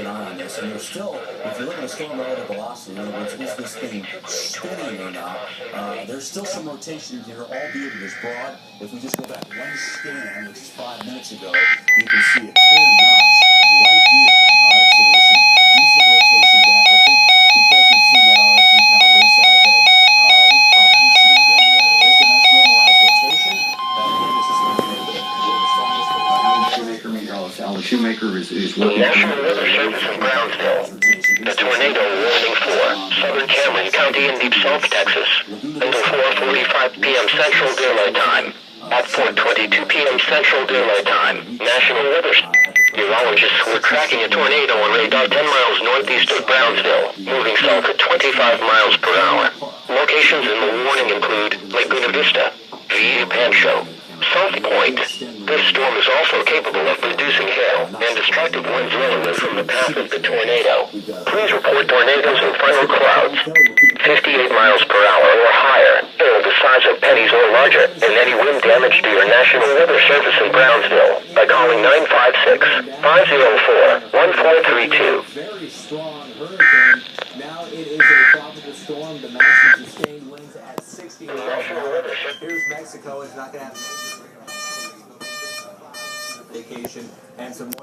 an eye on this. And there's still, if you look at the storm relative velocity, in other words, is this thing spinning or not, there's still some rotation here, albeit it is broad. If we just go back one scan, which is 5 minutes ago, you can see a clear notch right here. All right, so there's some decent rotation back. I think because we've seen that RFD kind of race out ahead, we've probably seen again the end of it. There's the nice normalized rotation. Again, this is something that we're the strongest for Shoemaker, meteorologist Alan Shoemaker is The National Weather Service in Brownsville. The tornado warning for southern Cameron County in deep South Texas until 4:45 p.m. Central Daylight Time. At 4:22 p.m. Central Daylight Time, National Weather Meteorologists were tracking a tornado on radar 10 miles northeast of Brownsville, moving south at 25 miles per hour. Locations in the warning include Lake Buena Vista, Villa Pancho, South Point. This storm is also capable of producing hail and destructive winds relevant from the path of the tornado. Please report tornadoes and final clouds 58 miles per hour or higher, or the size of pennies or larger, and any wind damage to your National Weather Service in Brownsville by calling 956-504-1432. very strong hurricane. Now it is a tropical storm. The maximum sustained winds at 60 miles per hour. Here's Mexico. It's not going to have vacation and some moisture.